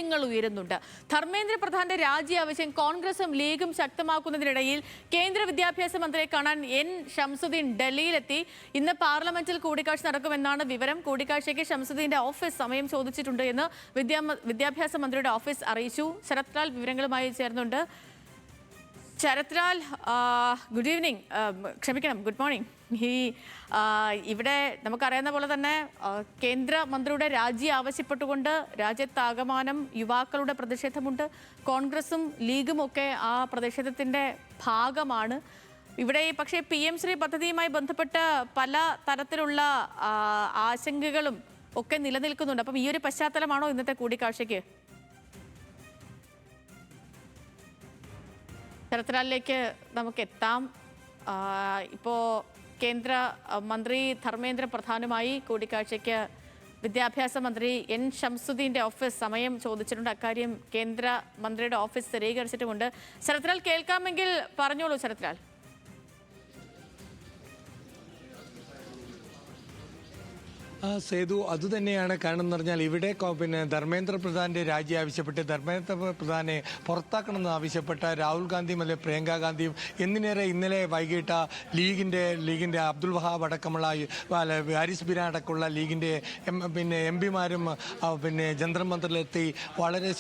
ചോദ്യങ്ങൾ ഉയരുന്നുണ്ട്. ധർമ്മേന്ദ്ര പ്രധാന്റെ രാജി ആവശ്യം കോൺഗ്രസും ലീഗും ശക്തമാക്കുന്നതിനിടയിൽ കേന്ദ്ര വിദ്യാഭ്യാസ മന്ത്രിയെ കാണാൻ എൻ ഷംസുദ്ദീൻ ഡൽഹിയിലെത്തി. ഇന്ന് പാർലമെന്റിൽ കൂടിക്കാഴ്ച നടക്കുമെന്നാണ് വിവരം. കൂടിക്കാഴ്ചയ്ക്ക് ഷംസുദ്ദീന്റെ ഓഫീസ് സമയം ചോദിച്ചിട്ടുണ്ട് എന്ന് വിദ്യാഭ്യാസ മന്ത്രിയുടെ ഓഫീസ് അറിയിച്ചു. ശരത് ലാൽ വിവരങ്ങളുമായി ചേർന്നുണ്ട്. ശരത് ലാൽ, ഗുഡ് ഈവനിങ്, ക്ഷമിക്കണം, ഗുഡ് മോർണിംഗ്. ഇവിടെ നമുക്കറിയാവുന്ന പോലെ തന്നെ കേന്ദ്രമന്ത്രിയുടെ രാജി ആവശ്യപ്പെട്ടുകൊണ്ട് രാജ്യത്താകമാനം യുവാക്കളുടെ പ്രതിഷേധമുണ്ട്. കോൺഗ്രസും ലീഗും ഒക്കെ ആ പ്രതിഷേധത്തിൻ്റെ ഭാഗമാണ്. ഇവിടെ പക്ഷേ PM ശ്രീ പദ്ധതിയുമായി ബന്ധപ്പെട്ട് പല തരത്തിലുള്ള ആശങ്കകളും ഒക്കെ നിലനിൽക്കുന്നുണ്ട്. അപ്പം ഈ ഒരു പശ്ചാത്തലമാണോ ഇന്നത്തെ കൂടിക്കാഴ്ചയ്ക്ക്? ശരത്ലാലിലേക്ക് നമുക്ക് എത്താം. ഇപ്പോൾ കേന്ദ്ര മന്ത്രി ധർമ്മേന്ദ്ര പ്രധാനുമായി കൂടിക്കാഴ്ചയ്ക്ക് വിദ്യാഭ്യാസ മന്ത്രി എൻ ഷംസുദ്ദീൻ്റെ ഓഫീസ് സമയം ചോദിച്ചിട്ടുണ്ട്. അക്കാര്യം കേന്ദ്ര മന്ത്രിയുടെ ഓഫീസ് സ്ഥിരീകരിച്ചിട്ടുമുണ്ട്. ശരത്ലാൽ കേൾക്കാമെങ്കിൽ പറഞ്ഞോളൂ. ശരത്ലാൽ. സേതു, അതുതന്നെയാണ്. കാരണം എന്ന് പറഞ്ഞാൽ ഇവിടെ ധർമ്മേന്ദ്ര പ്രധാന്റെ രാജി ആവശ്യപ്പെട്ട് ധർമ്മേന്ദ്ര പ്രധാനെ പുറത്താക്കണമെന്ന് ആവശ്യപ്പെട്ട രാഹുൽ ഗാന്ധിയും അല്ലെങ്കിൽ പ്രിയങ്ക ഗാന്ധിയും എന്തിനേറെ ഇന്നലെ വൈകിട്ട് ലീഗിന്റെ അബ്ദുൽ വഹാബ് അടക്കമുള്ള ഹാരിസ് ബിരാൻ അടക്കമുള്ള ലീഗിന്റെ MP-മാരും ജന്തർ മന്ദിറിലെത്തി വളരെ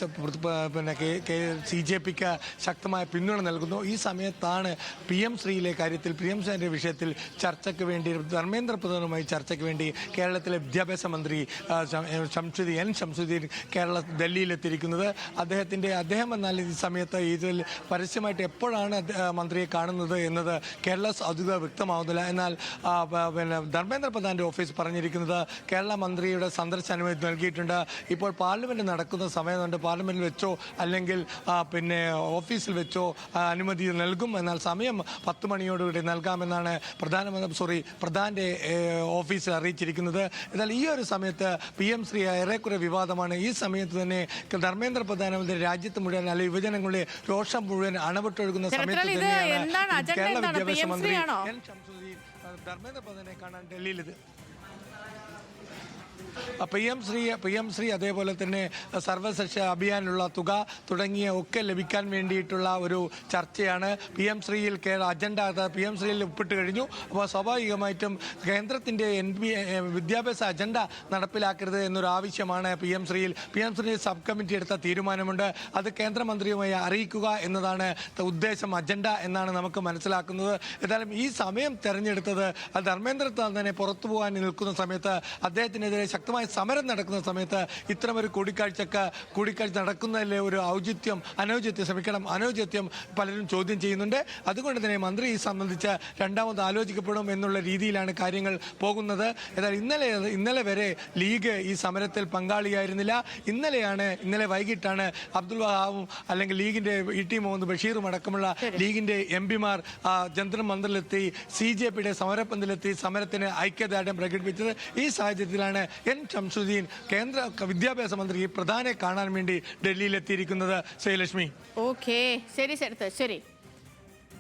CJPക്ക് ശക്തമായ പിന്തുണ നൽകുന്നു. ഈ സമയത്താണ് PM ശ്രീയിലെ കാര്യത്തിൽ PM ശ്രീയുടെ വിഷയത്തിൽ ചർച്ചയ്ക്ക് വേണ്ടി ധർമ്മേന്ദ്ര പ്രധാനുമായി ചർച്ചയ്ക്ക് വേണ്ടി കേരളത്തിൽ വിദ്യാഭ്യാസ മന്ത്രി എൻ ഷംസുദ്ദീൻ ഡൽഹിയിലെത്തിയിരിക്കുന്നത്. അദ്ദേഹം എന്നാൽ ഈ സമയത്ത് ഇതിൽ പരസ്യമായിട്ട് എപ്പോഴാണ് മന്ത്രിയെ കാണുന്നത് എന്നത് കേരള ഔദ്യോഗിക വ്യക്തമാവുന്നില്ല. എന്നാൽ ധർമ്മേന്ദ്ര പ്രധാന്റെ ഓഫീസ് പറഞ്ഞിരിക്കുന്നത് കേരള മന്ത്രിയുടെ സന്ദർശന അനുമതി നൽകിയിട്ടുണ്ട്. ഇപ്പോൾ പാർലമെന്റ് നടക്കുന്ന സമയമുണ്ട്. പാർലമെന്റിൽ വെച്ചോ അല്ലെങ്കിൽ ഓഫീസിൽ വെച്ചോ അനുമതി നൽകും. എന്നാൽ സമയം 10 മണിയോടുകൂടി നൽകാമെന്നാണ് പ്രധാന്റെ ഓഫീസിൽ അറിയിച്ചിരിക്കുന്നത്. എന്നാൽ ഈ ഒരു സമയത്ത് PM ശ്രീ ഏറെക്കുറെ വിവാദമാണ്. ഈ സമയത്ത് തന്നെ ധർമ്മേന്ദ്ര പ്രധാനമന്ത്രി രാജ്യത്ത് മുഴുവൻ അല്ലെങ്കിൽ യുവജനങ്ങളുടെ രോഷം മുഴുവൻ അണവിട്ടൊഴുകുന്ന സമയത്ത് തന്നെയാണ് കേരള വിദ്യാഭ്യാസ മന്ത്രി എൻ ഷംസുദ്ദീൻ ധർമ്മേന്ദ്ര പ്രധാനെ കാണാൻ ഡൽഹിയിലെത്തി. PM ശ്രീ അതേപോലെ തന്നെ സർവശിക്ഷ അഭിയാനുള്ള തുക തുടങ്ങിയ ഒക്കെ ലഭിക്കാൻ വേണ്ടിയിട്ടുള്ള ഒരു ചർച്ചയാണ്. PM ശ്രീയിൽ PM ശ്രീയിൽ ഒപ്പിട്ട് കഴിഞ്ഞു. അപ്പോൾ സ്വാഭാവികമായിട്ടും കേന്ദ്രത്തിൻ്റെ വിദ്യാഭ്യാസ അജണ്ട നടപ്പിലാക്കരുത് എന്നൊരു ആവശ്യമാണ് PM ശ്രീ സബ് കമ്മിറ്റി എടുത്ത തീരുമാനമുണ്ട്. അത് കേന്ദ്രമന്ത്രിയുമായി അറിയിക്കുക എന്നതാണ് ഉദ്ദേശം, അജണ്ട എന്നാണ് നമുക്ക് മനസ്സിലാക്കുന്നത്. ഏതായാലും ഈ സമയം തെരഞ്ഞെടുത്തത് ധർമ്മേന്ദ്ര തന്നെ പുറത്തു പോകാൻ നിൽക്കുന്ന സമയത്ത്, അദ്ദേഹത്തിനെതിരെ ശക്തമായ സമരം നടക്കുന്ന സമയത്ത് ഇത്തരമൊരു കൂടിക്കാഴ്ച നടക്കുന്നതിലെ ഒരു അനൗചിത്യം പലരും ചോദ്യം ചെയ്യുന്നുണ്ട്. അതുകൊണ്ട് തന്നെ മന്ത്രി ഈ സംബന്ധിച്ച് രണ്ടാമത് ആലോചിക്കപ്പെടും എന്നുള്ള രീതിയിലാണ് കാര്യങ്ങൾ പോകുന്നത്. എന്നാൽ ഇന്നലെ വരെ ലീഗ് ഈ സമരത്തിൽ പങ്കാളിയായിരുന്നില്ല. ഇന്നലെ വൈകിട്ടാണ് അബ്ദുൽ വഹാബും അല്ലെങ്കിൽ ലീഗിന്റെ ET മുഹമ്മദ് ബഷീറും അടക്കമുള്ള ലീഗിന്റെ MP-മാർ ജന്തർ മന്ദിറിലെത്തി CJPയുടെ സമരപ്പന്തലെത്തി സമരത്തിന് ഐക്യദാർഢ്യം പ്രകടിപ്പിച്ചത്. ഈ സാഹചര്യത്തിലാണ് എൻ ഷംസുദ്ദീൻ കേന്ദ്ര വിദ്യാഭ്യാസ മന്ത്രി പ്രധാനെ കാണാൻ വേണ്ടി ഡൽഹിയിലെത്തിയിരിക്കുന്നത്. ശ്രീലക്ഷ്മി. ഓക്കെ, ശരി ശരത്ത്, ശരി.